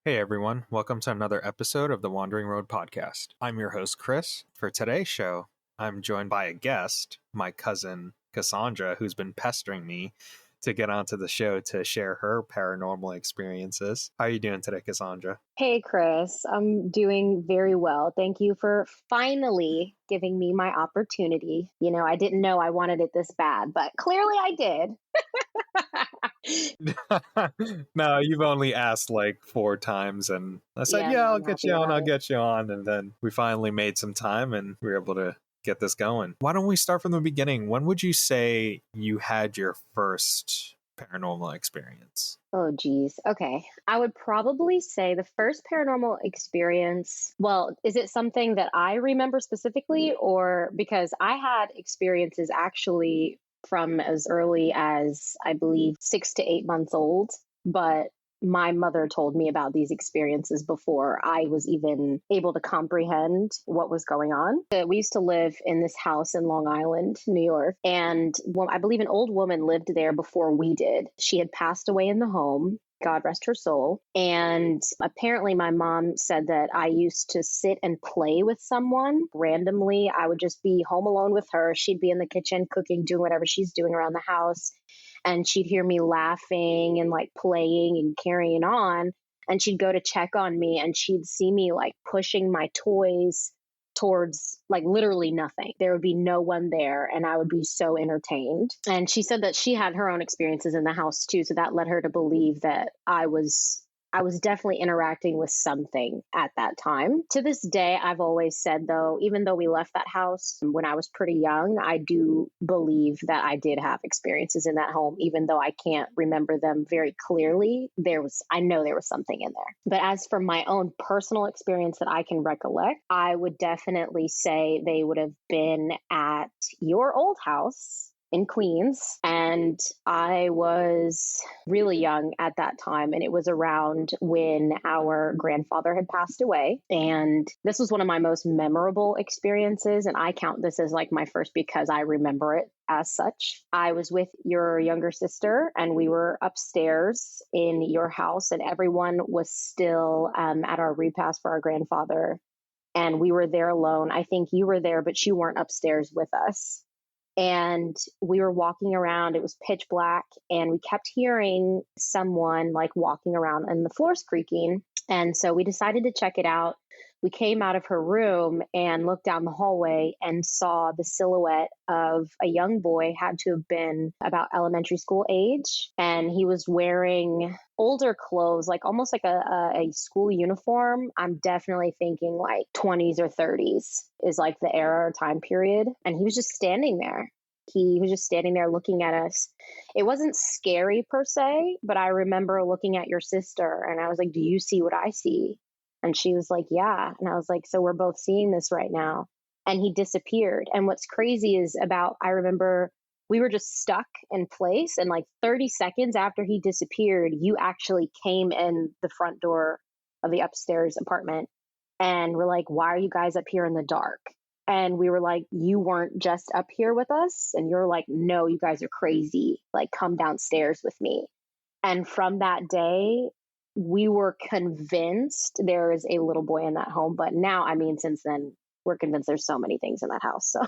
Hey everyone, welcome to another episode of the Wandering Road Podcast. I'm your host, Chris. For today's show, I'm joined by a guest, my cousin, Kasandra, who's been pestering me to get onto the show to share her paranormal experiences. How are you doing today, Kasandra? Hey, Chris. I'm doing very well. Thank you for finally giving me my opportunity. I didn't know I wanted it this bad, but clearly I did. No, you've only asked like 4 times, and I said, Yeah, yeah, no, I'll I'm get happy you on, about I'll it. get you on. And then we finally made some time and we were able to get this going. Why don't we start from the beginning? When would you say you had your first paranormal experience? Oh, geez. Okay. I would probably say the first paranormal experience. Well, is it something that I remember specifically, or because I had experiences actually from as early as I believe 6 to 8 months old, but my mother told me about these experiences before I was even able to comprehend what was going on. We used to live in this house in Long Island, New York, and I believe an old woman lived there before we did. She had passed away in the home. God rest her soul. And apparently, my mom said that I used to sit and play with someone randomly. I would just be home alone with her. She'd be in the kitchen cooking, doing whatever she's doing around the house. And she'd hear me laughing and like playing and carrying on. And she'd go to check on me and she'd see me like pushing my toys towards like literally nothing. There would be no one there and I would be so entertained. And she said that she had her own experiences in the house too. So that led her to believe that I was definitely interacting with something at that time. To this day, I've always said, though, even though we left that house when I was pretty young, I do believe that I did have experiences in that home, even though I can't remember them very clearly. I know there was something in there. But as for my own personal experience that I can recollect, I would definitely say they would have been at your old house in Queens. And I was really young at that time. And it was around when our grandfather had passed away. And this was one of my most memorable experiences. And I count this as like my first because I remember it as such. I was with your younger sister and we were upstairs in your house and everyone was still at our repast for our grandfather. And we were there alone. I think you were there, but you weren't upstairs with us. And we were walking around. It was pitch black and we kept hearing someone like walking around and the floor's creaking. And so we decided to check it out. We came out of her room and looked down the hallway and saw the silhouette of a young boy, had to have been about elementary school age. And he was wearing older clothes, like almost like a school uniform. I'm definitely thinking like 20s or 30s is like the era or time period. And he was just standing there. He was just standing there looking at us. It wasn't scary per se, but I remember looking at your sister and I was like, do you see what I see? And she was like, yeah. And I was like, so we're both seeing this right now. And he disappeared. And what's crazy is I remember we were just stuck in place. And like 30 seconds after he disappeared, you actually came in the front door of the upstairs apartment and we're like, why are you guys up here in the dark? And we were like, you weren't just up here with us. And you're like, no, you guys are crazy. Like, come downstairs with me. And from that day, we were convinced there is a little boy in that home. But now, I mean, since then, we're convinced there's so many things in that house. So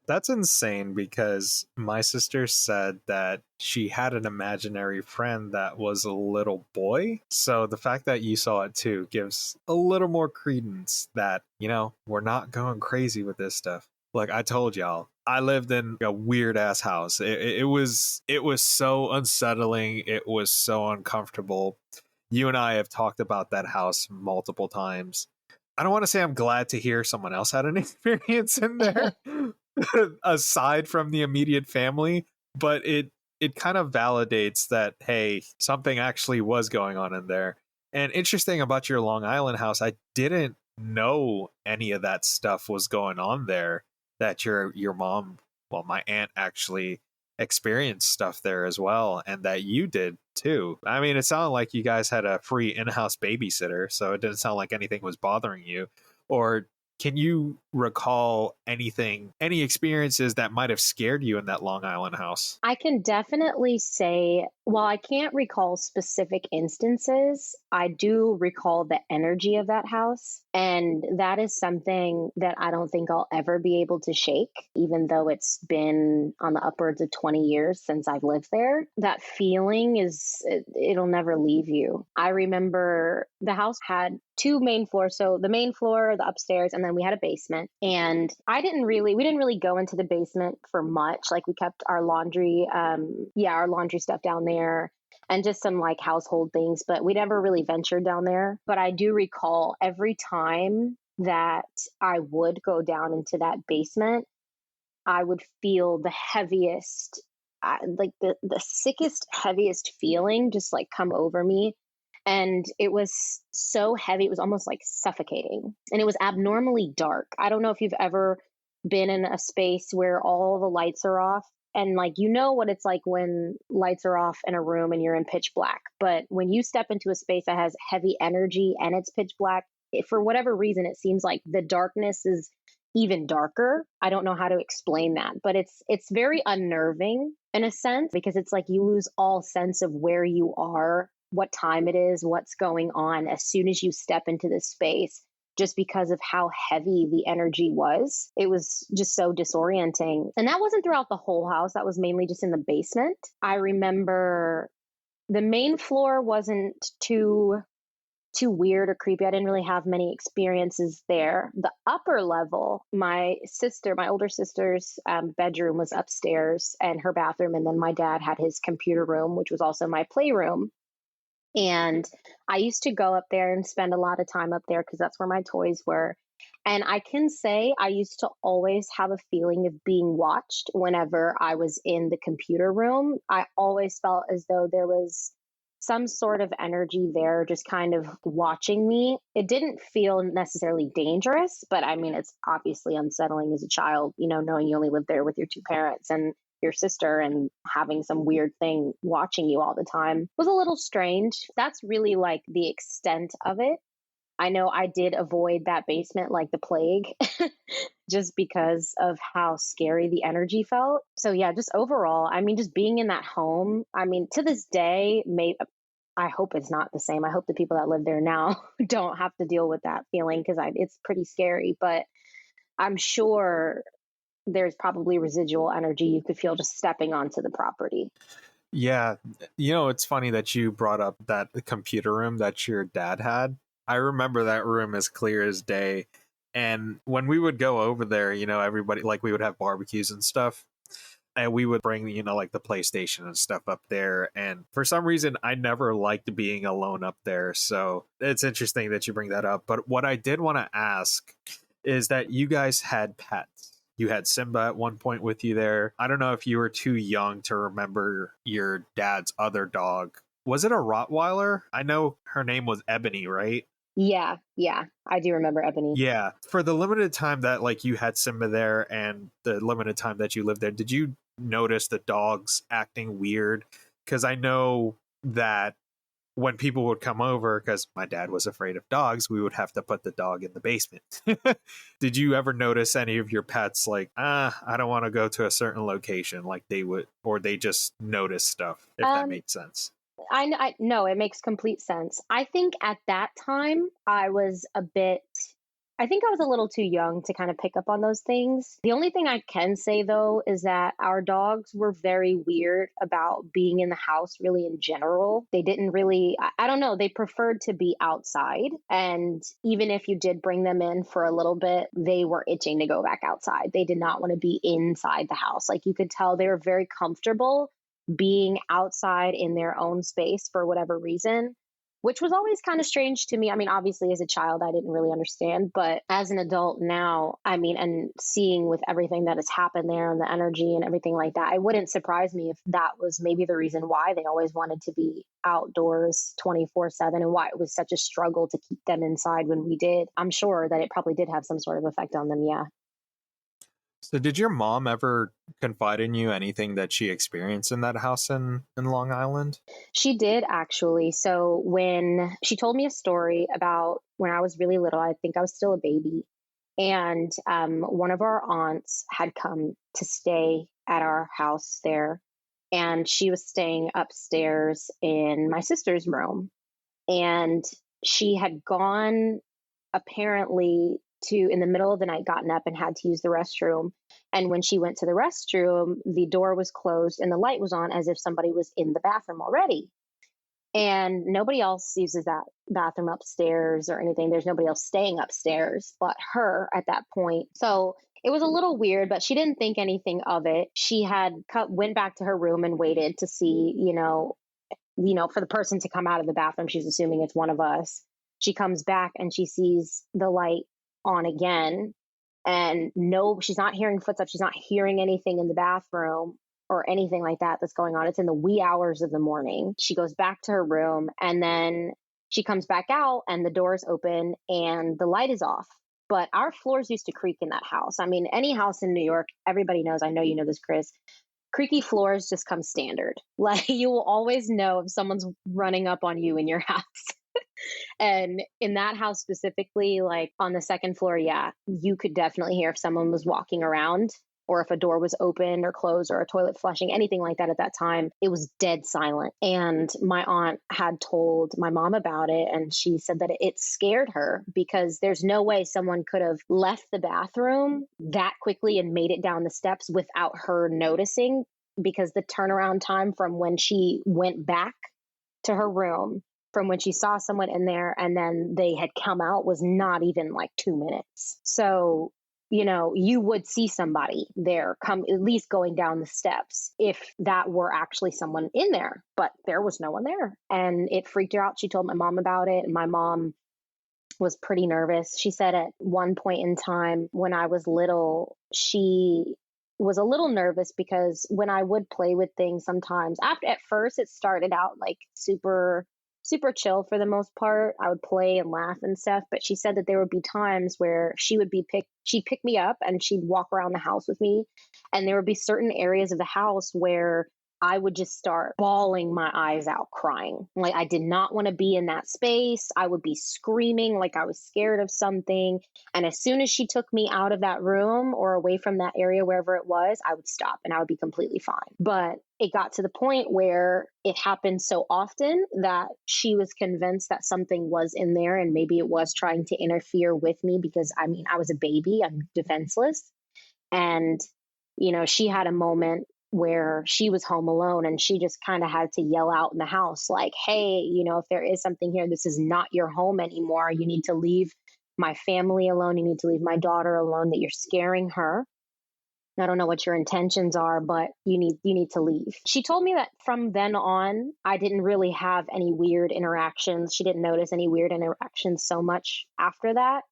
That's insane because my sister said that she had an imaginary friend that was a little boy. So the fact that you saw it too gives a little more credence that, we're not going crazy with this stuff. Like I told y'all, I lived in a weird ass house. It was so unsettling. It was so uncomfortable. You and I have talked about that house multiple times. I don't want to say I'm glad to hear someone else had an experience in there. Aside from the immediate family, but it kind of validates that, hey, something actually was going on in there. And interesting about your Long Island house, I didn't know any of that stuff was going on there, that your mom, well, my aunt actually experienced stuff there as well, and that you did too. I mean, it sounded like you guys had a free in-house babysitter, so it didn't sound like anything was bothering you. Or Can you recall anything, any experiences that might have scared you in that Long Island house? I can definitely say, while I can't recall specific instances, I do recall the energy of that house. And that is something that I don't think I'll ever be able to shake, even though it's been on the upwards of 20 years since I've lived there. That feeling it'll never leave you. I remember the house had two main floors. So the main floor, the upstairs, and then we had a basement. And we didn't really go into the basement for much. Like we kept our laundry, our laundry stuff down there and just some like household things, but we never really ventured down there. But I do recall every time that I would go down into that basement, I would feel the heaviest, like the sickest, heaviest feeling just like come over me. And it was so heavy, it was almost like suffocating. And it was abnormally dark. I don't know if you've ever been in a space where all the lights are off. And like, you know what it's like when lights are off in a room and you're in pitch black. But when you step into a space that has heavy energy and it's pitch black, for whatever reason, it seems like the darkness is even darker. I don't know how to explain that, but it's very unnerving in a sense because it's like you lose all sense of where you are, what time it is, what's going on as soon as you step into this space, just because of how heavy the energy was. It was just so disorienting. And that wasn't throughout the whole house. That was mainly just in the basement. I remember the main floor wasn't too weird or creepy. I didn't really have many experiences there. The upper level, my older sister's bedroom was upstairs and her bathroom. And then my dad had his computer room, which was also my playroom. And I used to go up there and spend a lot of time up there because that's where my toys were. And I can say I used to always have a feeling of being watched whenever I was in the computer room. I always felt as though there was some sort of energy there just kind of watching me. It didn't feel necessarily dangerous, but I mean, it's obviously unsettling as a child, knowing you only live there with your two parents and your sister and having some weird thing watching you all the time was a little strange. That's really like the extent of it. I know I did avoid that basement like the plague just because of how scary the energy felt. So yeah, just overall, I mean, just being in that home, I mean, to this day, I hope it's not the same. I hope the people that live there now don't have to deal with that feeling because it's pretty scary, but I'm sure there's probably residual energy you could feel just stepping onto the property. Yeah, it's funny that you brought up that computer room that your dad had. I remember that room as clear as day. And when we would go over there, everybody, like, we would have barbecues and stuff. And we would bring, like the PlayStation and stuff up there. And for some reason, I never liked being alone up there. So it's interesting that you bring that up. But what I did want to ask is that you guys had pets. You had Simba at one point with you there. I don't know if you were too young to remember your dad's other dog. Was it a Rottweiler? I know her name was Ebony, right? Yeah, I do remember Ebony. Yeah. For the limited time that like you had Simba there and the limited time that you lived there, did you notice the dogs acting weird? Because I know that when people would come over, because my dad was afraid of dogs, we would have to put the dog in the basement. Did you ever notice any of your pets like, I don't want to go to a certain location, like they would, or they just notice stuff, if that makes sense? I no, it makes complete sense. I think at that time I think I was a little too young to kind of pick up on those things. The only thing I can say though is that our dogs were very weird about being in the house really in general. They didn't really, I don't know, they preferred to be outside. And even if you did bring them in for a little bit, they were itching to go back outside. They did not want to be inside the house. Like you could tell they were very comfortable being outside in their own space for whatever reason, which was always kind of strange to me. I mean, obviously, as a child, I didn't really understand, but as an adult now, I mean, and seeing with everything that has happened there and the energy and everything like that, it wouldn't surprise me if that was maybe the reason why they always wanted to be outdoors 24/7 and why it was such a struggle to keep them inside when we did. I'm sure that it probably did have some sort of effect on them. Yeah. So did your mom ever confide in you anything that she experienced in that house in Long Island? She did actually. So when she told me a story about when I was really little, I think I was still a baby. And one of our aunts had come to stay at our house there, and she was staying upstairs in my sister's room. And she had gone, apparently, to in the middle of the night, gotten up and had to use the restroom. And when she went to the restroom, the door was closed and the light was on, as if somebody was in the bathroom already. And nobody else uses that bathroom upstairs or anything. There's nobody else staying upstairs but her at that point. So it was a little weird, but she didn't think anything of it. She had went back to her room and waited to see, for the person to come out of the bathroom. She's assuming it's one of us. She comes back and she sees the light on again. And no, she's not hearing footsteps. She's not hearing anything in the bathroom or anything like that that's going on. It's in the wee hours of the morning. She goes back to her room, and then she comes back out and the door's open and the light is off. But our floors used to creak in that house. I mean, any house in New York, everybody knows, I know you know this, Chris, creaky floors just come standard. Like, you will always know if someone's running up on you in your house. And in that house specifically, like on the second floor, yeah, you could definitely hear if someone was walking around, or if a door was open or closed, or a toilet flushing, anything like that. At that time, it was dead silent. And my aunt had told my mom about it, and she said that it scared her, because there's no way someone could have left the bathroom that quickly and made it down the steps without her noticing, because the turnaround time from when she went back to her room, from when she saw someone in there and then they had come out, was not even like 2 minutes. So, you would see somebody there come, at least going down the steps, if that were actually someone in there. But there was no one there. And it freaked her out. She told my mom about it, and my mom was pretty nervous. She said at one point in time when I was little, she was a little nervous, because when I would play with things sometimes, at first it started out like super chill for the most part. I would play and laugh and stuff, but she said that there would be times where she'd pick me up and she'd walk around the house with me, and there would be certain areas of the house where I would just start bawling my eyes out, crying. Like, I did not want to be in that space. I would be screaming like I was scared of something. And as soon as she took me out of that room or away from that area, wherever it was, I would stop and I would be completely fine. But it got to the point where it happened so often that she was convinced that something was in there, and maybe it was trying to interfere with me, because I mean, I was a baby, I'm defenseless. And, she had a moment where she was home alone, and she just kind of had to yell out in the house, like, hey, if there is something here, this is not your home anymore. You need to leave my family alone. You need to leave my daughter alone, that you're scaring her. I don't know what your intentions are, but you need to leave. She told me that from then on, I didn't really have any weird interactions. She didn't notice any weird interactions so much after that,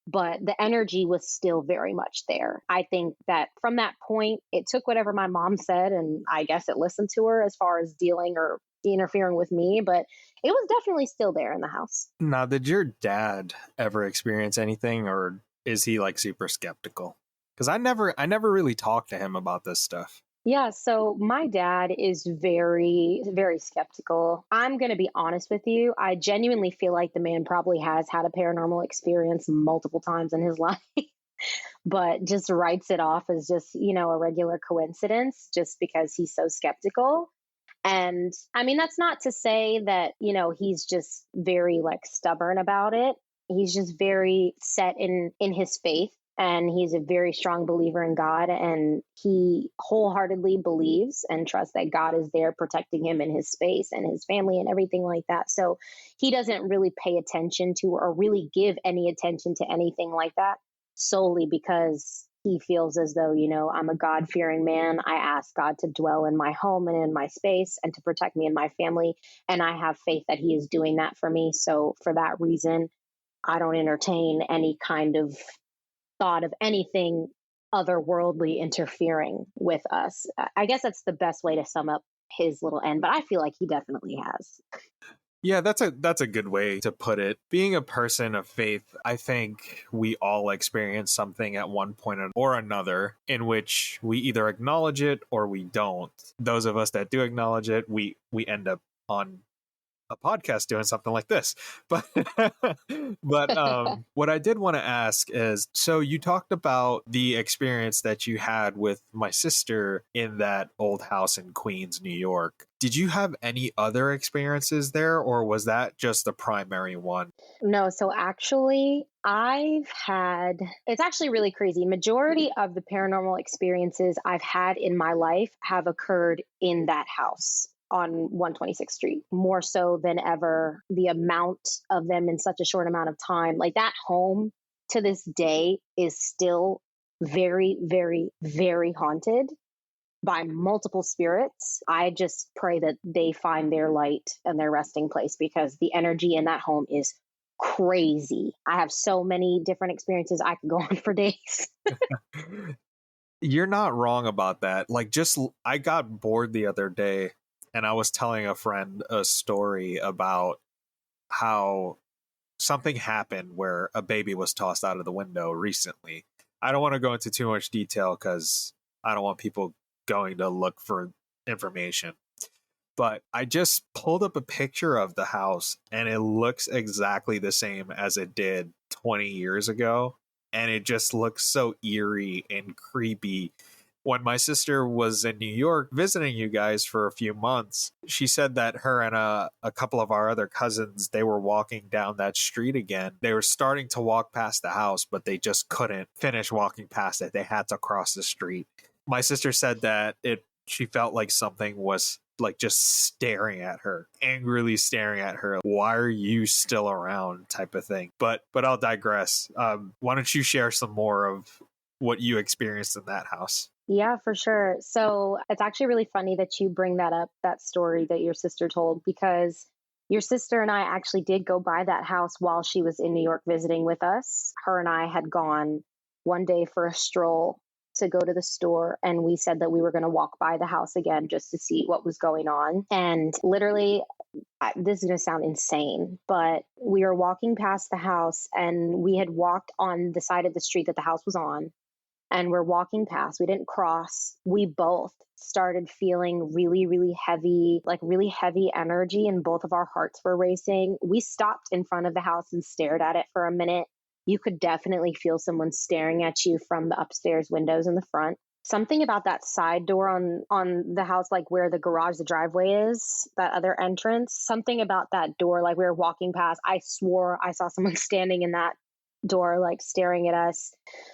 but the energy was still very much there. I think that from that point, it took whatever my mom said, and I guess it listened to her as far as dealing or interfering with me, but it was definitely still there in the house. Now, did your dad ever experience anything, or is he like super skeptical? Because I never really talked to him about this stuff. Yeah, so my dad is very, very skeptical. I'm going to be honest with you. I genuinely feel like the man probably has had a paranormal experience multiple times in his life, but just writes it off as just, a regular coincidence, just because he's so skeptical. And I mean, that's not to say that, he's just very like stubborn about it. He's just very set in his faith, and he's a very strong believer in God, and he wholeheartedly believes and trusts that God is there protecting him in his space and his family and everything like that. So he doesn't really pay attention to, or really give any attention to anything like that, solely because he feels as though, I'm a God-fearing man. I ask God to dwell in my home and in my space and to protect me and my family. And I have faith that he is doing that for me. So for that reason, I don't entertain any kind of thought of anything otherworldly interfering with us. I guess that's the best way to sum up his little end, but I feel like he definitely has. Yeah, that's a good way to put it. Being a person of faith, I think we all experience something at one point or another in which we either acknowledge it or we don't. Those of us that do acknowledge it, we end up on a podcast doing something like this. But but what I did want to ask is, so you talked about the experience that you had with my sister in that old house in Queens, New York. Did you have any other experiences there, or was that just the primary one? No, so actually, it's actually really crazy. Majority of the paranormal experiences I've had in my life have occurred in that house on 126th Street, more so than ever. The amount of them in such a short amount of time, like that home to this day is still very, very, very haunted by multiple spirits. I just pray that they find their light and their resting place, because the energy in that home is crazy. I have so many different experiences. I could go on for days. You're not wrong about that. Like, just I got bored the other day and I was telling a friend a story about how something happened where a baby was tossed out of the window recently. I don't want to go into too much detail because I don't want people going to look for information. But I just pulled up a picture of the house and it looks exactly the same as it did 20 years ago. And it just looks so eerie and creepy. When my sister was in New York visiting you guys for a few months, she said that her and a couple of our other cousins, they were walking down that street again. They were starting to walk past the house, but they just couldn't finish walking past it. They had to cross the street. My sister said that she felt like something was like just staring at her, angrily staring at her. Why are you still around? Type of thing. But I'll digress. Why don't you share some more of what you experienced in that house? Yeah, for sure. So it's actually really funny that you bring that up, that story that your sister told, because your sister and I actually did go by that house while she was in New York visiting with us. Her and I had gone one day for a stroll to go to the store, and we said that we were going to walk by the house again just to see what was going on. And literally, this is going to sound insane, but we were walking past the house and we had walked on the side of the street that the house was on. And we're walking past, we didn't cross. We both started feeling really, really heavy, like really heavy energy, and both of our hearts were racing. We stopped in front of the house and stared at it for a minute. You could definitely feel someone staring at you from the upstairs windows in the front. Something about that side door on the house, like where the garage, the driveway is, that other entrance, something about that door, like we were walking past, I swore I saw someone standing in that door, like staring at us.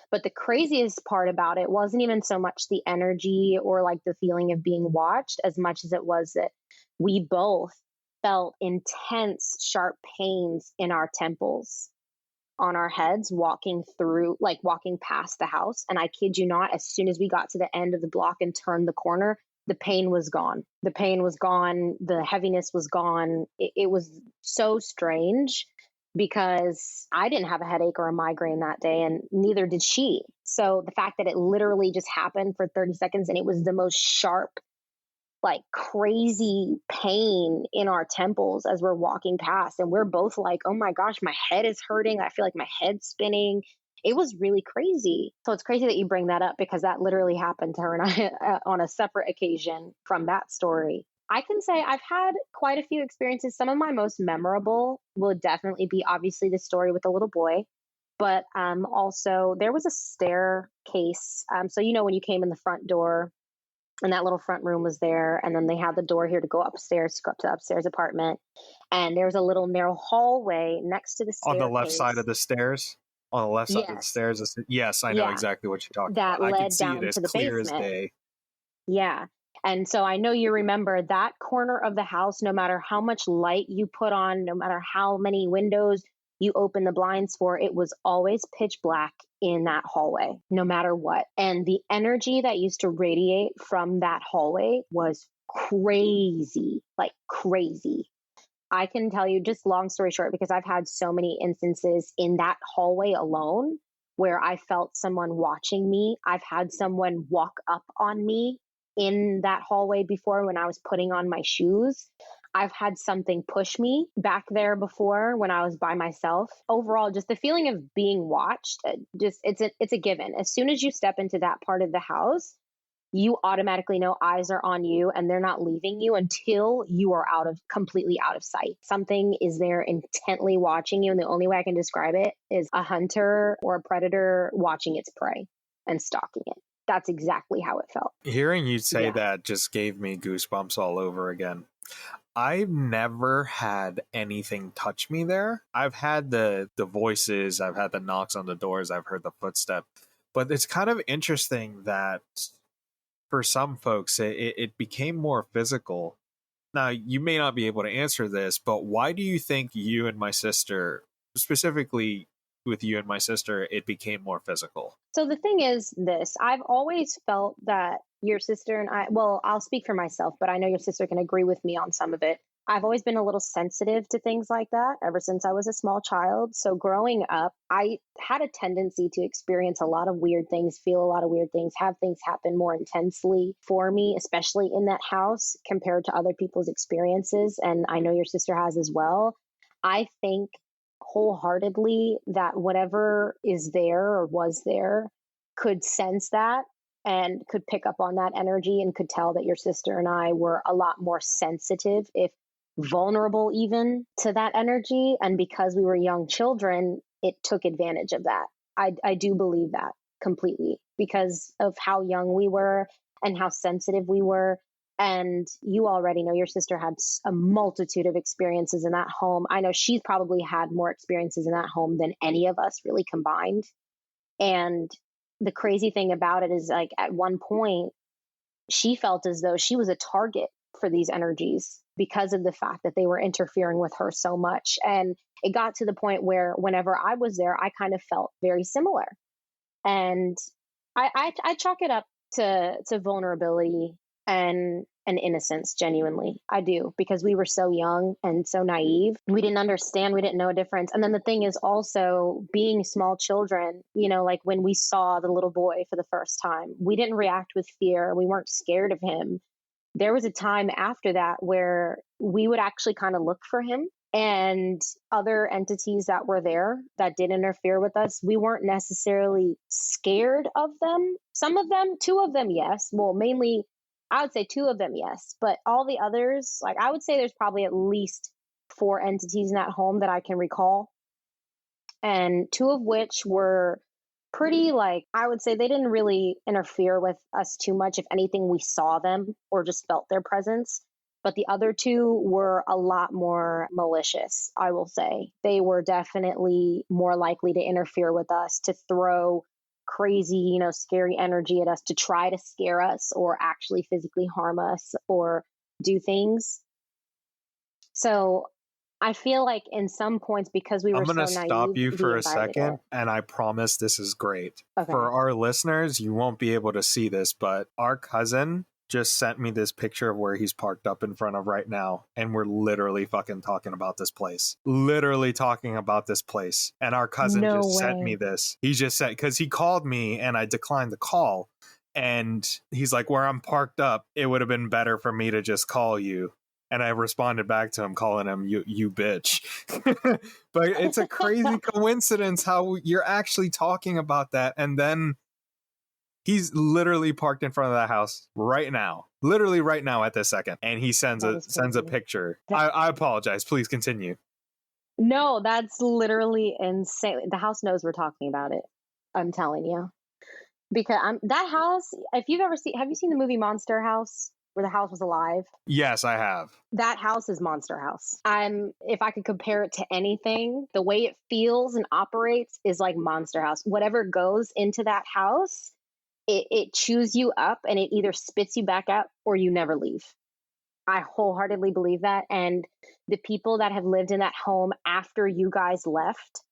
But the craziest part about it wasn't even so much the energy or like the feeling of being watched, as much as it was that we both felt intense, sharp pains in our temples, on our heads, walking past the house. And I kid you not, as soon as we got to the end of the block and turned the corner, the pain was gone. The pain was gone. The heaviness was gone. It was so strange, because I didn't have a headache or a migraine that day, and neither did she. So the fact that it literally just happened for 30 seconds and it was the most sharp, like crazy pain in our temples as we're walking past, and we're both like, oh my gosh, my head is hurting. I feel like my head's spinning. It was really crazy. So it's crazy that you bring that up, because that literally happened to her and I on a separate occasion from that story. I can say I've had quite a few experiences. Some of my most memorable will definitely be obviously the story with the little boy, but also there was a staircase. So, when you came in the front door and that little front room was there, and then they had the door here to go upstairs, to go up to the upstairs apartment. And there was a little narrow hallway next to the On staircase. the left side of the stairs? On the left side of the Yes. stairs? Yes, I know Yeah. exactly what you're talking That about. I can led see it down as to the clear as basement. day. Yeah. And so I know you remember that corner of the house, no matter how much light you put on, no matter how many windows you open the blinds for, it was always pitch black in that hallway, no matter what. And the energy that used to radiate from that hallway was crazy, like crazy. I can tell you, just long story short, because I've had so many instances in that hallway alone where I felt someone watching me. I've had someone walk up on me in that hallway before when I was putting on my shoes. I've had something push me back there before when I was by myself. Overall, just the feeling of being watched, it's a given. As soon as you step into that part of the house, you automatically know eyes are on you and they're not leaving you until you are completely out of sight. Something is there intently watching you. And the only way I can describe it is a hunter or a predator watching its prey and stalking it. That's exactly how it felt. Hearing you say Yeah. that just gave me goosebumps all over again. I've never had anything touch me there. I've had the voices, I've had the knocks on the doors, I've heard the footstep. But it's kind of interesting that for some folks it became more physical. Now, you may not be able to answer this, but why do you think you and my sister, specifically with you and my sister, it became more physical? So the thing is this, I've always felt that your sister and I, well, I'll speak for myself, but I know your sister can agree with me on some of it. I've always been a little sensitive to things like that ever since I was a small child. So growing up, I had a tendency to experience a lot of weird things, feel a lot of weird things, have things happen more intensely for me, especially in that house compared to other people's experiences. And I know your sister has as well. I think wholeheartedly that whatever is there or was there could sense that and could pick up on that energy and could tell that your sister and I were a lot more sensitive, if vulnerable even, to that energy. And because we were young children, it took advantage of that. I do believe that completely because of how young we were and how sensitive we were. And you already know your sister had a multitude of experiences in that home. I know she's probably had more experiences in that home than any of us really combined. And the crazy thing about it is, like, at one point, she felt as though she was a target for these energies because of the fact that they were interfering with her so much. And it got to the point where whenever I was there, I kind of felt very similar. And I chalk it up to vulnerability and innocence. Genuinely, I do, because we were so young and so naive. We didn't understand, we didn't know a difference. And then the thing is also, being small children, like when we saw the little boy for the first time, we didn't react with fear, we weren't scared of him. There was a time after that where we would actually kind of look for him, and other entities that were there that did interfere with us, we weren't necessarily scared of them. Some of them, two of them, yes. Well, mainly, I would say two of them, yes. But all the others, like, I would say there's probably at least 4 entities in that home that I can recall. And 2 of which were pretty, like, I would say they didn't really interfere with us too much. If anything, we saw them or just felt their presence. But the other 2 were a lot more malicious, I will say. They were definitely more likely to interfere with us, to throw crazy, scary energy at us, to try to scare us or actually physically harm us or do things. So I feel like in some points, because we I'm were going to so stop naive, you we for a invited second, it. and I promise this is great. Okay. For our listeners, you won't be able to see this, but our cousin just sent me this picture of where he's parked up in front of right now, and we're literally fucking talking about this place. Literally talking about this place. And our cousin No just sent way. me this. He just said, because he called me and I declined the call. And he's like, where I'm parked up, it would have been better for me to just call you. And I responded back to him, calling him you bitch. But it's a crazy coincidence how you're actually talking about that. And then he's literally parked in front of that house right now, literally right now at this second. And he sends a picture. I apologize. Please continue. No, that's literally insane. The house knows we're talking about it. I'm telling you. Because that house, if you've ever have you seen the movie Monster House, where the house was alive? Yes, I have. That house is Monster House. If I could compare it to anything, the way it feels and operates is like Monster House. Whatever goes into that house, it chews you up and it either spits you back out or you never leave. I wholeheartedly believe that. And the people that have lived in that home after you guys left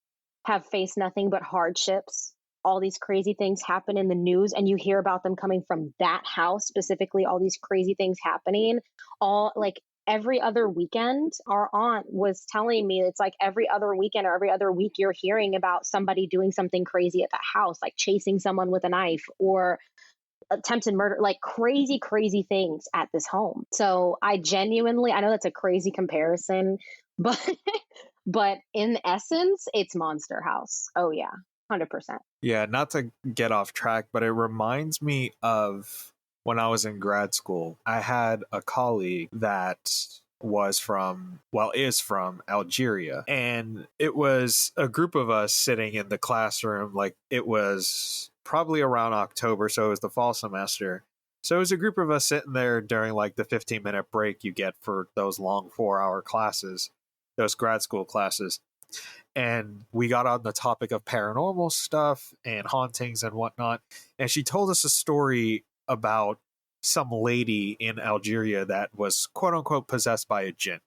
have faced nothing but hardships. All these crazy things happen in the news, and you hear about them coming from that house specifically, all these crazy things happening. All, like, every other weekend, our aunt was telling me, it's like every other weekend or every other week you're hearing about somebody doing something crazy at that house, like chasing someone with a knife or attempted murder, like crazy, crazy things at this home. So I know that's a crazy comparison, but but in essence, it's Monster House. Oh yeah, 100%. Yeah, not to get off track, but it reminds me of when I was in grad school, I had a colleague that is from Algeria. And it was a group of us sitting in the classroom. Like, it was probably around October, so it was the fall semester. So it was a group of us sitting there during like the 15-minute break you get for those long 4-hour classes, those grad school classes. And we got on the topic of paranormal stuff and hauntings and whatnot. And she told us a story about some lady in Algeria that was quote unquote possessed by a jinn.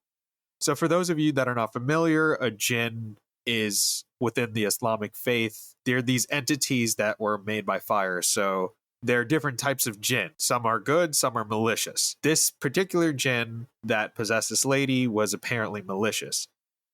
So for those of you that are not familiar, a jinn is within the Islamic faith. They're these entities that were made by fire. So there are different types of jinn. Some are good, some are malicious. This particular jinn that possessed this lady was apparently malicious.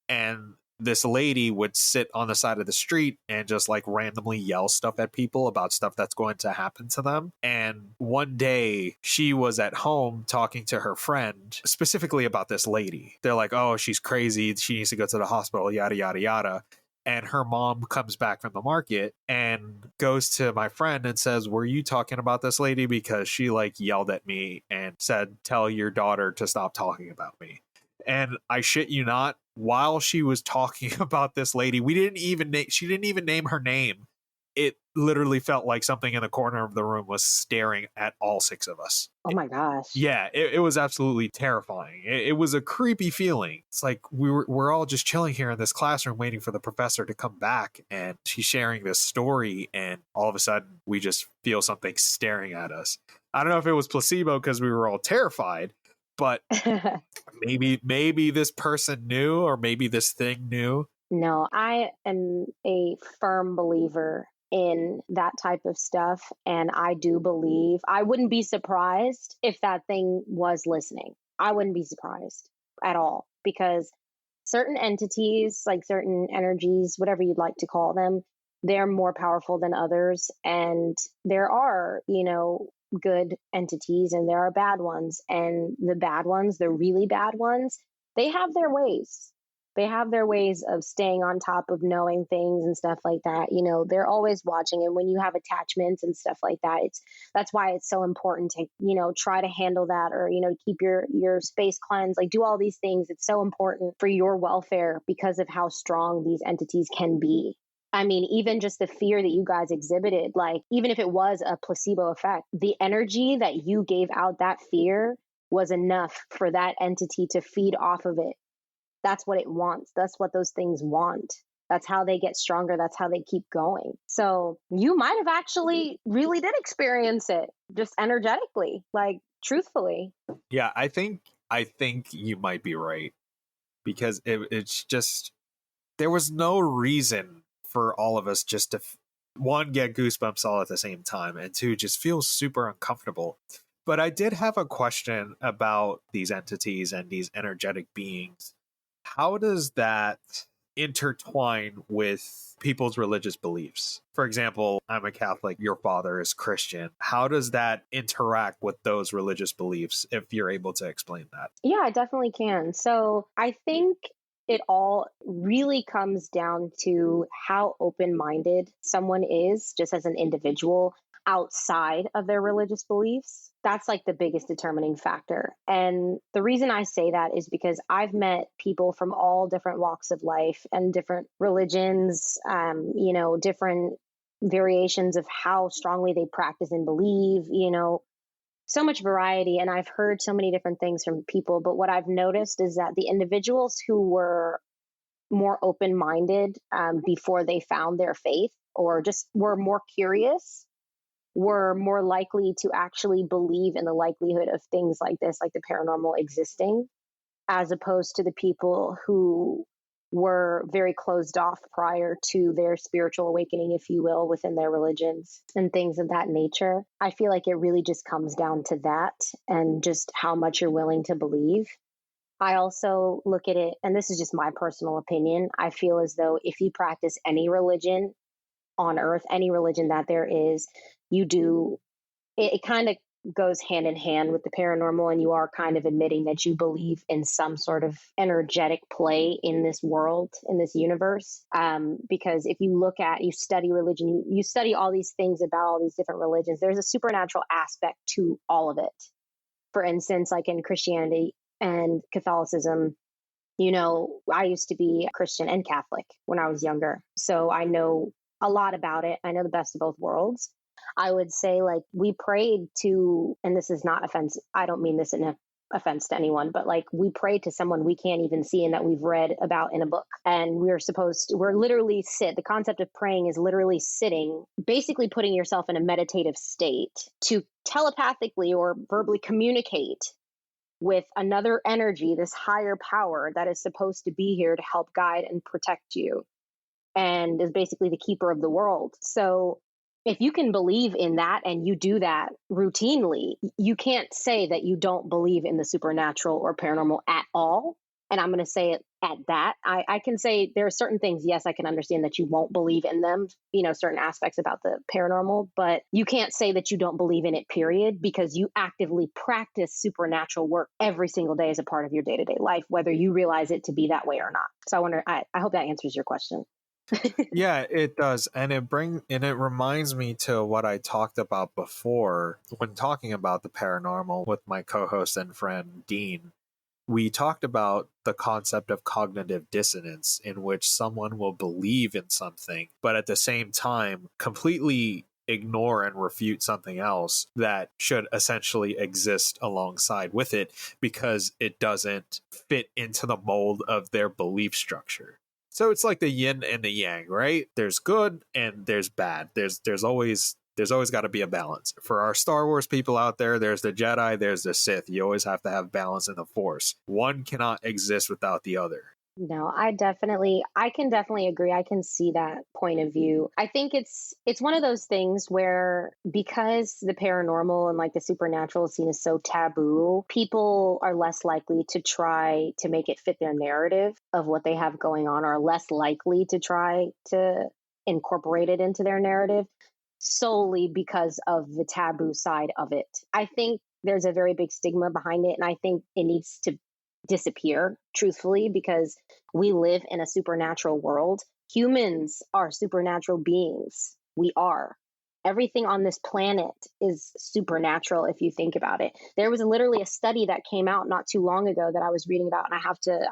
And this lady would sit on the side of the street and just like randomly yell stuff at people about stuff that's going to happen to them. And one day she was at home talking to her friend specifically about this lady. They're like, oh, she's crazy. She needs to go to the hospital, yada, yada, yada. And her mom comes back from the market and goes to my friend and says, were you talking about this lady? Because she like yelled at me and said, tell your daughter to stop talking about me. And I shit you not, while she was talking about this lady, she didn't even name her name. It literally felt like something in the corner of the room was staring at all 6 of us. Oh my gosh. Yeah, it was absolutely terrifying. It was a creepy feeling. It's like we're all just chilling here in this classroom waiting for the professor to come back, and she's sharing this story, and all of a sudden we just feel something staring at us. I don't know if it was placebo because we were all terrified, but maybe this person knew, or maybe this thing knew. No, I am a firm believer in that type of stuff. And I do believe, I wouldn't be surprised if that thing was listening. I wouldn't be surprised at all, because certain entities, like certain energies, whatever you'd like to call them, they're more powerful than others. And there are, good entities and there are bad ones. And the bad ones, the really bad ones, they have their ways. They have their ways of staying on top of knowing things and stuff like that. They're always watching. And when you have attachments and stuff like that, that's why it's so important to, try to handle that, or, keep your space cleansed, like do all these things. It's so important for your welfare because of how strong these entities can be. I mean, even just the fear that you guys exhibited, like even if it was a placebo effect, the energy that you gave out, that fear was enough for that entity to feed off of it. That's what it wants. That's what those things want. That's how they get stronger. That's how they keep going. So you might have actually really did experience it just energetically, like truthfully. Yeah, I think you might be right, because it's just, there was no reason for all of us just to one, get goosebumps all at the same time, and 2, just feel super uncomfortable. But I did have a question about these entities and these energetic beings. How does that intertwine with people's religious beliefs? For example, I'm a Catholic, your father is Christian. How does that interact with those religious beliefs, if you're able to explain that? Yeah, I definitely can. So I think it all really comes down to how open-minded someone is just as an individual outside of their religious beliefs. That's like the biggest determining factor. And the reason I say that is because I've met people from all different walks of life and different religions, different variations of how strongly they practice and believe, so much variety. And I've heard so many different things from people. But what I've noticed is that the individuals who were more open-minded before they found their faith, or just were more curious, were more likely to actually believe in the likelihood of things like this, like the paranormal existing, as opposed to the people who were very closed off prior to their spiritual awakening, if you will, within their religions and things of that nature. I feel like it really just comes down to that and just how much you're willing to believe. I also look at it, and this is just my personal opinion, I feel as though if you practice any religion on earth, any religion that there is, you do, it kind of goes hand in hand with the paranormal, and you are kind of admitting that you believe in some sort of energetic play in this world, in this universe. Because if you look at, you study religion, you study all these things about all these different religions, there's a supernatural aspect to all of it. For instance, like in Christianity and Catholicism, I used to be Christian and Catholic when I was younger. So I know a lot about it. I know the best of both worlds. I would say, like, we prayed to, and this is not offense, I don't mean this in a offense to anyone, but like, we prayed to someone we can't even see and that we've read about in a book. And we're literally the concept of praying is literally sitting, basically putting yourself in a meditative state to telepathically or verbally communicate with another energy, this higher power that is supposed to be here to help guide and protect you and is basically the keeper of the world. So if you can believe in that and you do that routinely, you can't say that you don't believe in the supernatural or paranormal at all. And I'm going to say it at that. I can say there are certain things, yes, I can understand that you won't believe in them, certain aspects about the paranormal, but you can't say that you don't believe in it, period, because you actively practice supernatural work every single day as a part of your day-to-day life, whether you realize it to be that way or not. So I hope that answers your question. Yeah, it does. And it reminds me to what I talked about before when talking about the paranormal with my co-host and friend Dean. We talked about the concept of cognitive dissonance, in which someone will believe in something, but at the same time completely ignore and refute something else that should essentially exist alongside with it because it doesn't fit into the mold of their belief structure. So it's like the yin and the yang, right? There's good and there's bad. There's always got to be a balance. For our Star Wars people out there, there's the Jedi, there's the Sith. You always have to have balance in the Force. One cannot exist without the other. No, I can definitely agree. I can see that point of view. I think it's one of those things where, because the paranormal and like the supernatural scene is so taboo, people are less likely to try to make it fit their narrative of what they have going on, or less likely to try to incorporate it into their narrative, solely because of the taboo side of it. I think there's a very big stigma behind it, and I think it needs to disappear, truthfully, because we live in a supernatural world. Humans are supernatural beings. We are. Everything on this planet is supernatural if you think about it. There was literally a study that came out not too long ago that I was reading about, and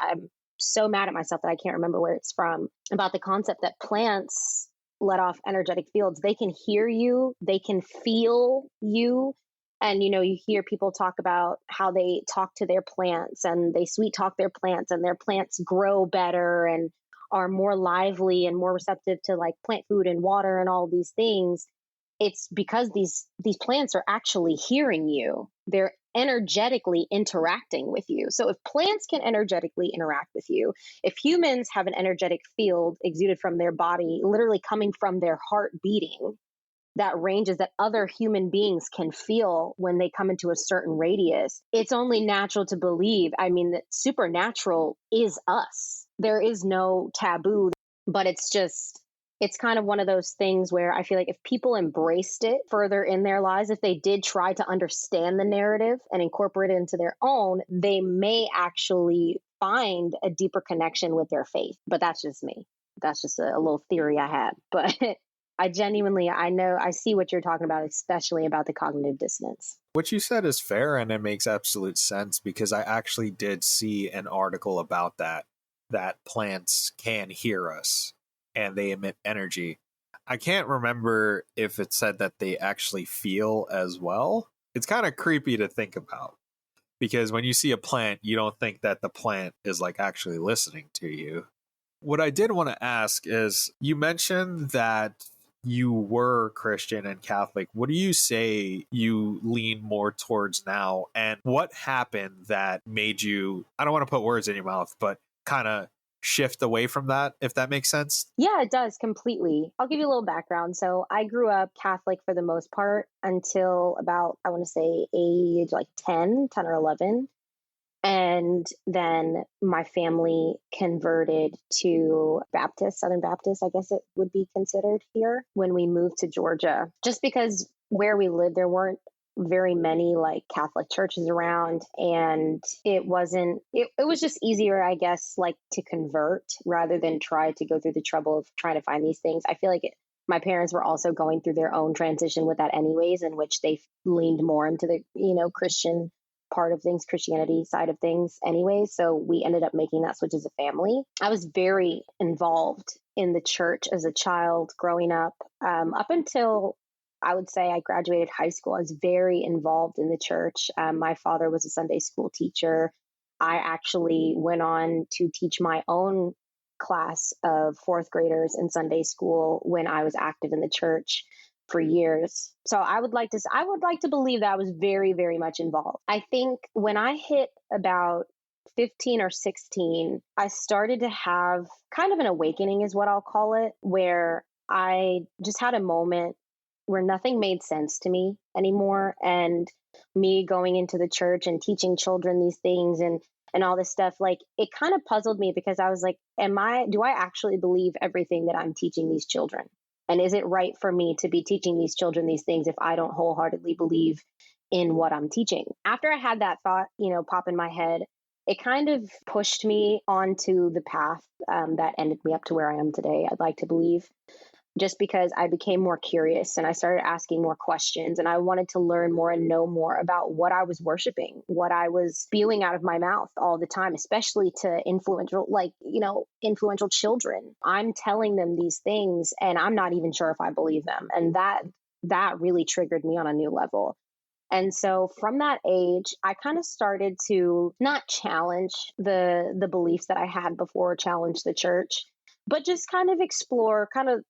I'm so mad at myself that I can't remember where it's from, about the concept that plants let off energetic fields. They can hear you, they can feel you. And, you hear people talk about how they talk to their plants and they sweet talk their plants, and their plants grow better and are more lively and more receptive to like plant food and water and all these things. It's because these plants are actually hearing you. They're energetically interacting with you. So if plants can energetically interact with you, if humans have an energetic field exuded from their body, literally coming from their heart beating, that ranges that other human beings can feel when they come into a certain radius, it's only natural to believe, that supernatural is us. There is no taboo, but it's kind of one of those things where I feel like if people embraced it further in their lives, if they did try to understand the narrative and incorporate it into their own, they may actually find a deeper connection with their faith. But that's just me. That's just a little theory I had. But I see what you're talking about, especially about the cognitive dissonance. What you said is fair, and it makes absolute sense, because I actually did see an article about that plants can hear us and they emit energy. I can't remember if it said that they actually feel as well. It's kind of creepy to think about, because when you see a plant, you don't think that the plant is like actually listening to you. What I did want to ask is, you mentioned that you were Christian and Catholic. What do you say you lean more towards now? And what happened that made you, I don't want to put words in your mouth, but kind of shift away from that, if that makes sense? Yeah, it does completely. I'll give you a little background. So I grew up Catholic for the most part until about, I want to say, age like 10 or 11. And then my family converted to Baptist, Southern Baptist, I guess it would be considered here, when we moved to Georgia. Just because where we lived, there weren't very many like Catholic churches around, and it wasn't it was just easier, I guess, like to convert rather than try to go through the trouble of trying to find these things. I feel like my parents were also going through their own transition with that anyways, in which they leaned more into the, Christian part of things, Christianity side of things anyways. So we ended up making that switch as a family. I was very involved in the church as a child growing up until I would say I graduated high school. I was very involved in the church. My father was a Sunday school teacher. I actually went on to teach my own class of fourth graders in Sunday school when I was active in the church for years. So I would like to believe that I was very, very much involved. I think when I hit about 15 or 16, I started to have kind of an awakening, is what I'll call it, where I just had a moment where nothing made sense to me anymore. And me going into the church and teaching children these things and all this stuff, like it kind of puzzled me because I was like, do I actually believe everything that I'm teaching these children? And is it right for me to be teaching these children these things if I don't wholeheartedly believe in what I'm teaching? After I had that thought, pop in my head, it kind of pushed me onto the path that ended me up to where I am today, I'd like to believe, just because I became more curious and I started asking more questions and I wanted to learn more and know more about what I was worshiping, what I was spewing out of my mouth all the time, especially to influential children. I'm telling them these things and I'm not even sure if I believe them. And that really triggered me on a new level. And so from that age, I kind of started to not challenge the beliefs that I had before, challenge the church, but just kind of explore, kind of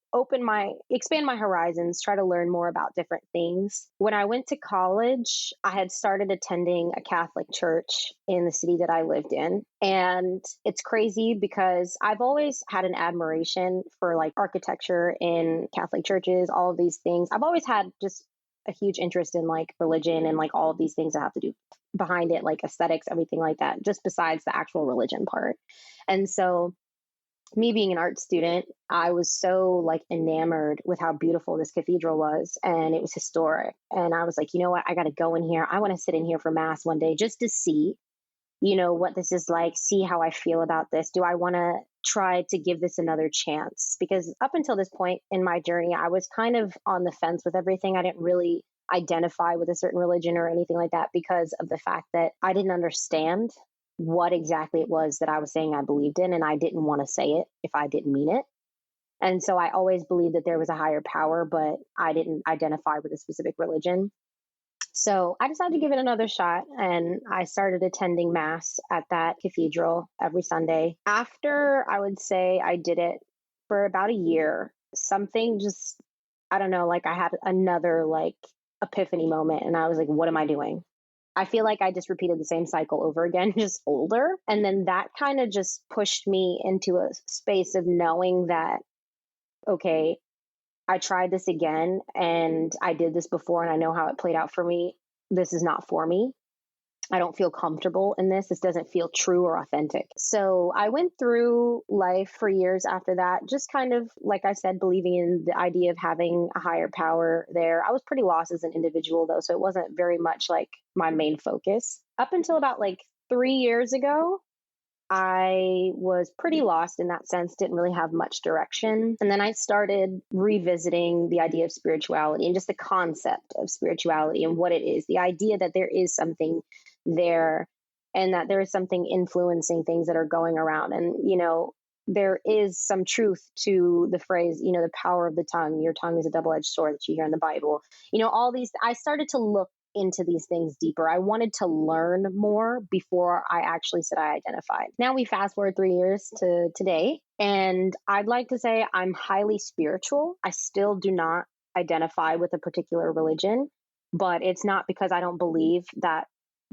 expand my horizons, try to learn more about different things. When I went to college, I had started attending a Catholic church in the city that I lived in. And it's crazy because I've always had an admiration for like architecture in Catholic churches, all of these things. I've always had just a huge interest in like religion and like all of these things that have to do behind it, like aesthetics, everything like that, just besides the actual religion part. And so me being an art student, I was so like enamored with how beautiful this cathedral was, and it was historic. And I was like, you know what? I got to go in here. I want to sit in here for mass one day just to see, what this is like, see how I feel about this. Do I want to try to give this another chance? Because up until this point in my journey, I was kind of on the fence with everything. I didn't really identify with a certain religion or anything like that because of the fact that I didn't understand what exactly it was that I was saying I believed in, and I didn't want to say it if I didn't mean it. And so I always believed that there was a higher power, but I didn't identify with a specific religion. So I decided to give it another shot, and I started attending mass at that cathedral every Sunday. After I would say I did it for about a year, something just, I don't know, like I had another like epiphany moment, and I was like, what am I doing? I feel like I just repeated the same cycle over again, just older. And then that kind of just pushed me into a space of knowing that, okay, I tried this again and I did this before and I know how it played out for me. This is not for me. I don't feel comfortable in this. This doesn't feel true or authentic. So I went through life for years after that, just kind of, like I said, believing in the idea of having a higher power there. I was pretty lost as an individual, though, so it wasn't very much like my main focus. Up until about like 3 years ago, I was pretty lost in that sense, didn't really have much direction. And then I started revisiting the idea of spirituality and just the concept of spirituality and what it is, the idea that there is something there and that there is something influencing things that are going around. And, there is some truth to the phrase, the power of the tongue. Your tongue is a double-edged sword that you hear in the Bible. All these, I started to look into these things deeper. I wanted to learn more before I actually said I identified. Now we fast forward 3 years to today, and I'd like to say I'm highly spiritual. I still do not identify with a particular religion, but it's not because I don't believe that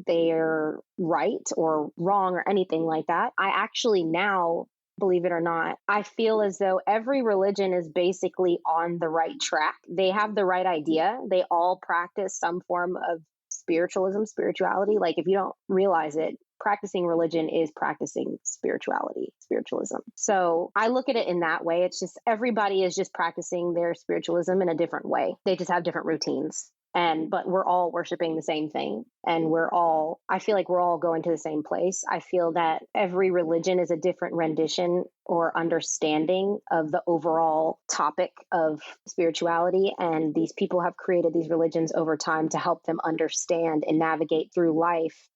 they're right or wrong or anything like that. I actually now, believe it or not, I feel as though every religion is basically on the right track. They have the right idea. They all practice some form of spirituality. Like if you don't realize it, practicing religion is practicing spiritualism. So I look at it in that way. It's just everybody is just practicing their spiritualism in a different way. They just have different routines. but we're all worshiping the same thing, and I feel like we're all going to the same place. I feel that every religion is a different rendition or understanding of the overall topic of spirituality, and these people have created these religions over time to help them understand and navigate through life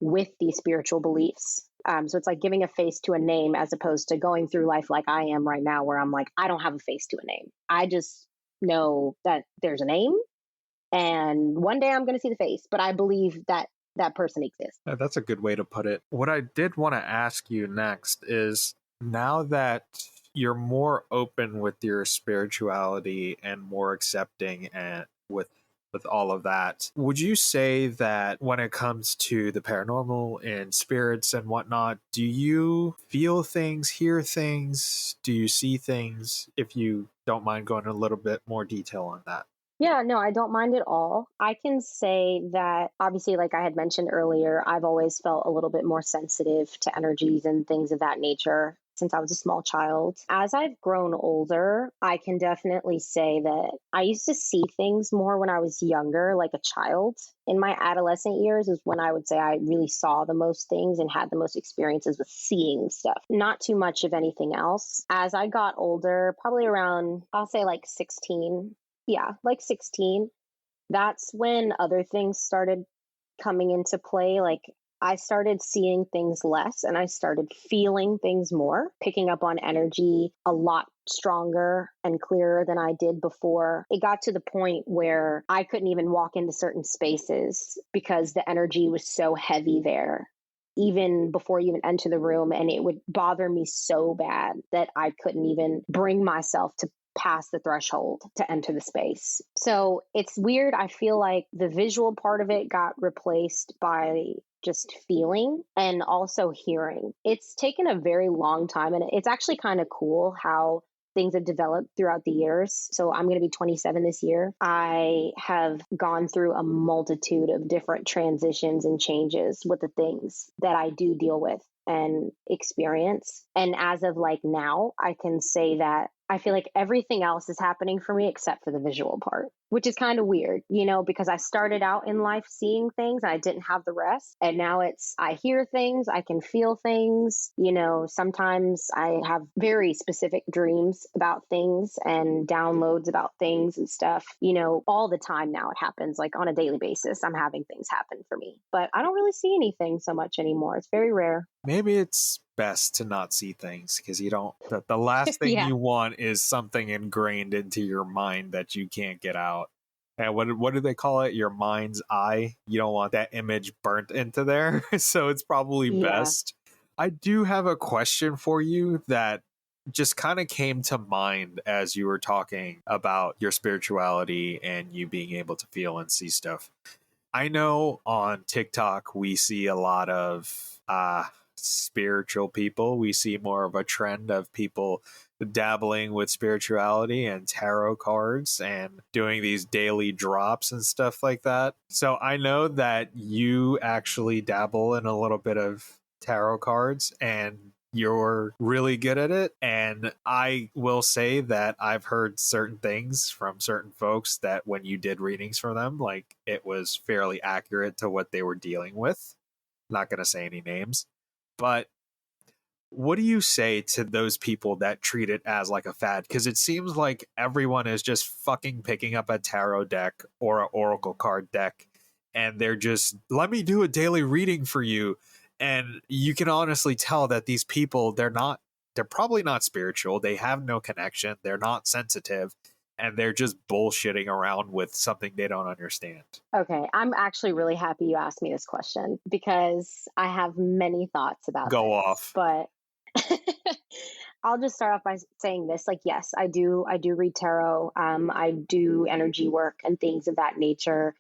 with these spiritual beliefs. So it's like giving a face to a name as opposed to going through life like I am right now, where I'm like, I don't have a face to a name. I just know that there's a name, and one day I'm going to see the face, but I believe that that person exists. That's a good way to put it. What I did want to ask you next is, now that you're more open with your spirituality and more accepting and with all of that, would you say that when it comes to the paranormal and spirits and whatnot, do you feel things, hear things, do you see things? If you don't mind going a little bit more detail on that. Yeah, no, I don't mind at all. I can say that obviously, like I had mentioned earlier, I've always felt a little bit more sensitive to energies and things of that nature since I was a small child. As I've grown older, I can definitely say that I used to see things more when I was younger, like a child. In my adolescent years is when I would say I really saw the most things and had the most experiences with seeing stuff. Not too much of anything else. As I got older, probably around, I'll say like 16, yeah, like 16, that's when other things started coming into play. Like I started seeing things less and I started feeling things more, picking up on energy a lot stronger and clearer than I did before. It got to the point where I couldn't even walk into certain spaces because the energy was so heavy there, even before you even enter the room. And it would bother me so bad that I couldn't even bring myself to pass the threshold to enter the space. So it's weird. I feel like the visual part of it got replaced by just feeling and also hearing. It's taken a very long time, and it's actually kind of cool how things have developed throughout the years. So I'm going to be 27 this year. I have gone through a multitude of different transitions and changes with the things that I do deal with and experience. And as of like now, I can say that I feel like everything else is happening for me except for the visual part, which is kind of weird, because I started out in life seeing things and I didn't have the rest. And now I hear things, I can feel things, sometimes I have very specific dreams about things and downloads about things and stuff, all the time now. It happens like on a daily basis. I'm having things happen for me, but I don't really see anything so much anymore. It's very rare. Maybe it's best to not see things because you don't, the last thing Yeah. you want is something ingrained into your mind that you can't get out. And what do they call it? Your mind's eye. You don't want that image burnt into there. So it's probably Yeah. best. I do have a question for you that just kind of came to mind as you were talking about your spirituality and you being able to feel and see stuff. I know on TikTok we see a lot of spiritual people. We see more of a trend of people dabbling with spirituality and tarot cards and doing these daily drops and stuff like that. So I know that you actually dabble in a little bit of tarot cards and you're really good at it. And I will say that I've heard certain things from certain folks that when you did readings for them, like it was fairly accurate to what they were dealing with. Not going to say any names. But what do you say to those people that treat it as like a fad? Because it seems like everyone is just fucking picking up a tarot deck or an oracle card deck, and they're just, let me do a daily reading for you. And you can honestly tell that these people, they're probably not spiritual. They have no connection. They're not sensitive. And they're just bullshitting around with something they don't understand. Okay, I'm actually really happy you asked me this question because I have many thoughts about Go this. off. But I'll just start off by saying this. Like, yes, I do read tarot. I do energy work and things of that nature.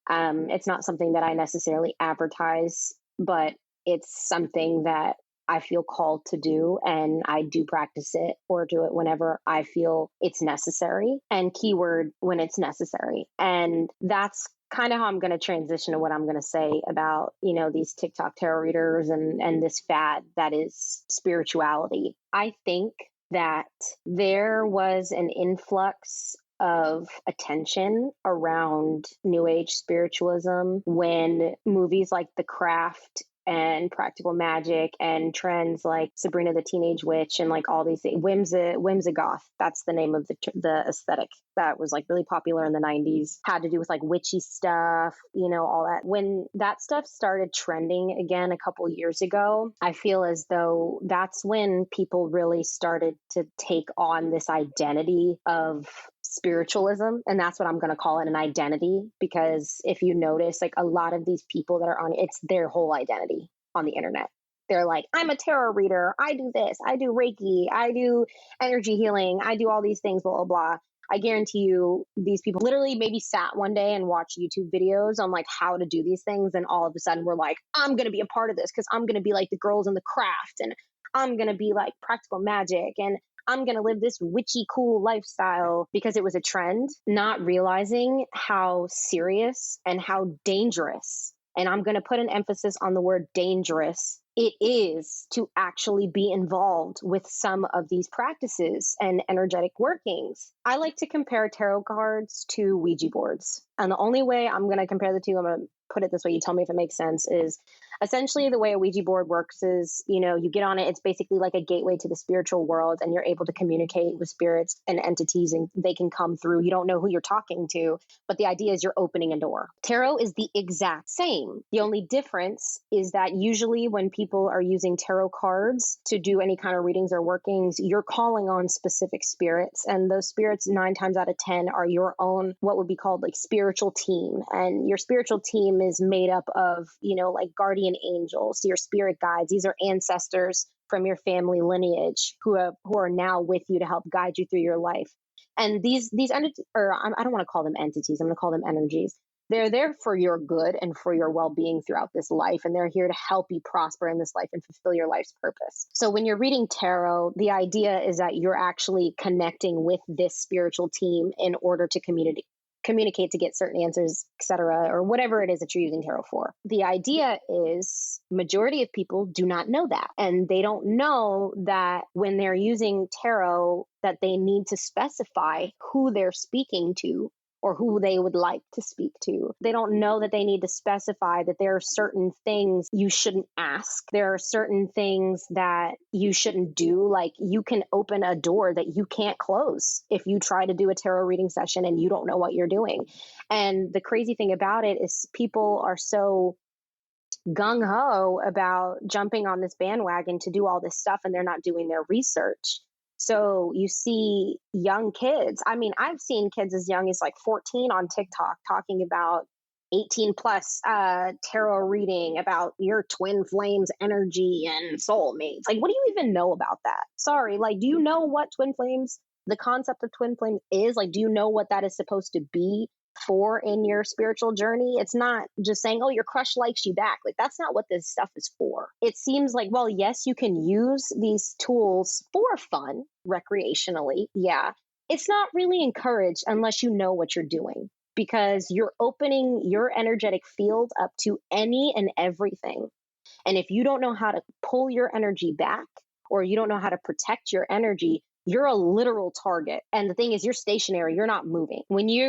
It's not something that I necessarily advertise, but it's something that I feel called to do, and I do practice it or do it whenever I feel it's necessary, and keyword when it's necessary. And that's kind of how I'm going to transition to what I'm going to say about, these TikTok tarot readers and this fad that is spirituality. I think that there was an influx of attention around New Age spiritualism when movies like The Craft and Practical Magic and trends like Sabrina the Teenage Witch and like all these things, Whimsigoth, that's the name of the aesthetic that was like really popular in the 90s, had to do with like witchy stuff, all that. When that stuff started trending again a couple years ago, I feel as though that's when people really started to take on this identity of spiritualism. And that's what I'm going to call it, an identity, because if you notice, like a lot of these people that are on, it's their whole identity on the internet. They're like, I'm a tarot reader. I do this. I do Reiki. I do energy healing. I do all these things, blah, blah, blah. I guarantee you these people literally maybe sat one day and watched YouTube videos on like how to do these things. And all of a sudden we're like, I'm going to be a part of this because I'm going to be like the girls in The Craft, and I'm going to be like Practical Magic, and I'm going to live this witchy cool lifestyle because it was a trend, not realizing how serious and how dangerous, and I'm going to put an emphasis on the word dangerous, it is to actually be involved with some of these practices and energetic workings. I like to compare tarot cards to Ouija boards. And the only way I'm going to compare the two, I'm going to put it this way, you tell me if it makes sense, is essentially the way a Ouija board works is, you get on it, it's basically like a gateway to the spiritual world, and you're able to communicate with spirits and entities, and they can come through. You don't know who you're talking to, but the idea is you're opening a door. Tarot is the exact same. The only difference is that usually when people are using tarot cards to do any kind of readings or workings, you're calling on specific spirits, and those spirits 9 times out of 10 are your own, what would be called like spiritual team. And your spiritual team is made up of, like guardian angels, your spirit guides. These are ancestors from your family lineage who are now with you to help guide you through your life. And these entities, or I don't want to call them entities, I'm going to call them energies. They're there for your good and for your well-being throughout this life, and they're here to help you prosper in this life and fulfill your life's purpose. So when you're reading tarot, the idea is that you're actually connecting with this spiritual team in order to communicate to get certain answers, etc., or whatever it is that you're using tarot for. The idea is majority of people do not know that, and they don't know that when they're using tarot that they need to specify who they're speaking to or who they would like to speak to. They don't know that they need to specify that there are certain things you shouldn't ask. There are certain things that you shouldn't do. Like you can open a door that you can't close if you try to do a tarot reading session and you don't know what you're doing. And the crazy thing about it is people are so gung-ho about jumping on this bandwagon to do all this stuff, and they're not doing their research. So you see young kids. I mean, I've seen kids as young as like 14 on TikTok talking about 18 plus tarot reading about your twin flames energy and soulmates. Like, what do you even know about that? Sorry, like, do you know what twin flames, the concept of twin flames is? Like, do you know what that is supposed to be for in your spiritual journey? It's not just saying, oh, your crush likes you back. Like, that's not what this stuff is for. It seems like, well, yes, you can use these tools for fun, recreationally. Yeah. It's not really encouraged unless you know what you're doing, because you're opening your energetic field up to any and everything. And if you don't know how to pull your energy back, or you don't know how to protect your energy, you're a literal target. And the thing is, you're stationary, you're not moving.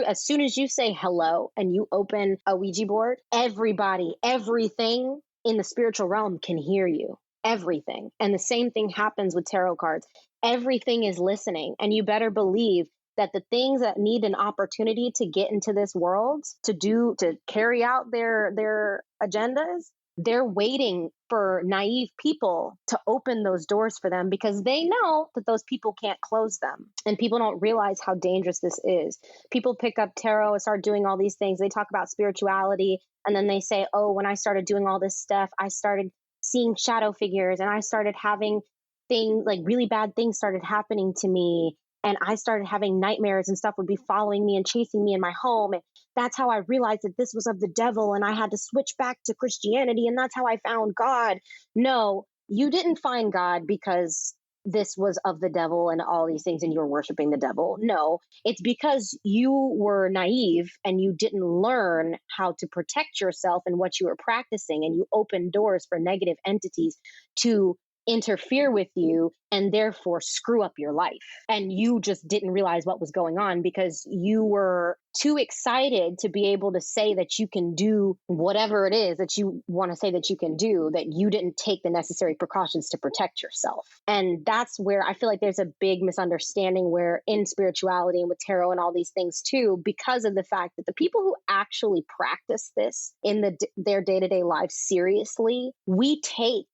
As soon as you say hello and you open a Ouija board, everybody, everything in the spiritual realm can hear you. Everything. And the same thing happens with tarot cards. Everything is listening. And you better believe that the things that need an opportunity to get into this world, to carry out their agendas, they're waiting for naive people to open those doors for them, because they know that those people can't close them. And people don't realize how dangerous this is. People pick up tarot and start doing all these things. They talk about spirituality, and then they say, oh, when I started doing all this stuff, I started seeing shadow figures, and I started having things, like really bad things started happening to me. And I started having nightmares, and stuff would be following me and chasing me in my home. And that's how I realized that this was of the devil, and I had to switch back to Christianity, and that's how I found God. No, you didn't find God because this was of the devil and all these things and you were worshiping the devil. No, it's because you were naive and you didn't learn how to protect yourself and what you were practicing, and you opened doors for negative entities to interfere with you and therefore screw up your life. And you just didn't realize what was going on because you were too excited to be able to say that you can do whatever it is that you want to say that you can do, that you didn't take the necessary precautions to protect yourself. And that's where I feel like there's a big misunderstanding where in spirituality and with tarot and all these things too, because of the fact that the people who actually practice this in their day-to-day lives seriously, we take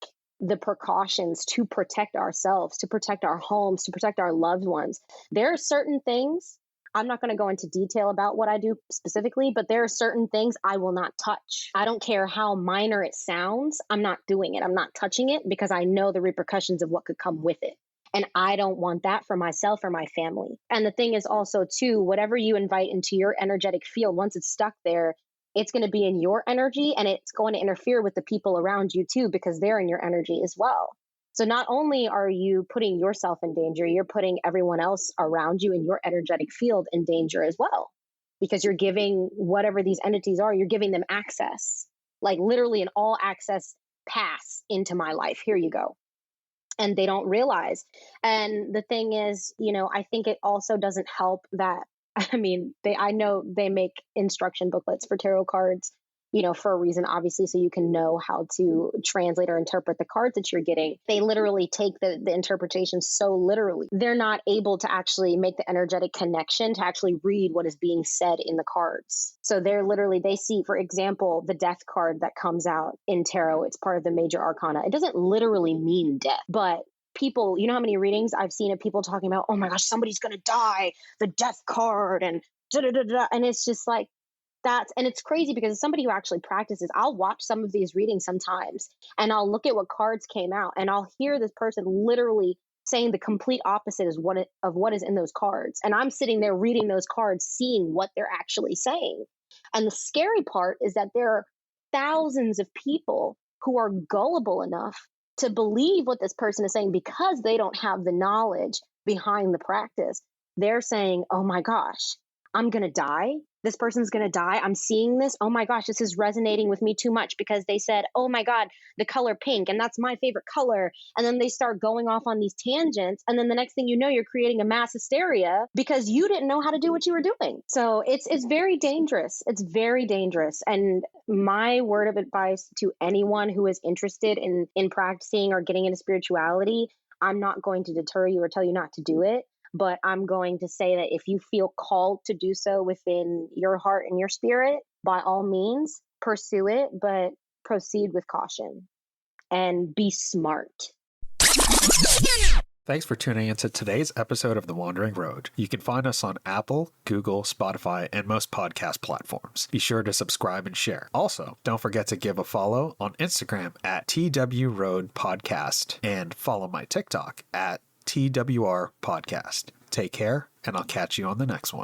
the precautions to protect ourselves, to protect our homes, to protect our loved ones. There are certain things, I'm not going to go into detail about what I do specifically, but there are certain things I will not touch. I don't care how minor it sounds. I'm not doing it. I'm not touching it because I know the repercussions of what could come with it. And I don't want that for myself or my family. And the thing is also too, whatever you invite into your energetic field, once it's stuck there, it's going to be in your energy and it's going to interfere with the people around you too, because they're in your energy as well. So not only are you putting yourself in danger, you're putting everyone else around you in your energetic field in danger as well, because you're giving whatever these entities are, you're giving them access, like literally an all access pass into my life. Here you go. And they don't realize. And the thing is, I think it also doesn't help that I know they make instruction booklets for tarot cards, for a reason, obviously, so you can know how to translate or interpret the cards that you're getting. They literally take the interpretation so literally. They're not able to actually make the energetic connection to actually read what is being said in the cards. So they see, for example, the death card that comes out in tarot. It's part of the major arcana. It doesn't literally mean death, but people, how many readings I've seen of people talking about, oh my gosh, somebody's going to die, the death card, and da-da-da-da. And it's just like, and it's crazy because as somebody who actually practices, I'll watch some of these readings sometimes and I'll look at what cards came out and I'll hear this person literally saying the complete opposite of what is in those cards. And I'm sitting there reading those cards, seeing what they're actually saying. And the scary part is that there are thousands of people who are gullible enough to believe what this person is saying because they don't have the knowledge behind the practice. They're saying, oh my gosh, I'm going to die. This person's going to die. I'm seeing this. Oh my gosh, this is resonating with me too much because they said, oh my God, the color pink, and that's my favorite color. And then they start going off on these tangents. And then the next thing you know, you're creating a mass hysteria because you didn't know how to do what you were doing. So it's very dangerous. It's very dangerous. And my word of advice to anyone who is interested in practicing or getting into spirituality, I'm not going to deter you or tell you not to do it. But I'm going to say that if you feel called to do so within your heart and your spirit, by all means, pursue it, but proceed with caution and be smart. Thanks for tuning into today's episode of The Wandering Road. You can find us on Apple, Google, Spotify, and most podcast platforms. Be sure to subscribe and share. Also, don't forget to give a follow on Instagram at twroadpodcast and follow my TikTok at TWR Podcast. Take care, and I'll catch you on the next one.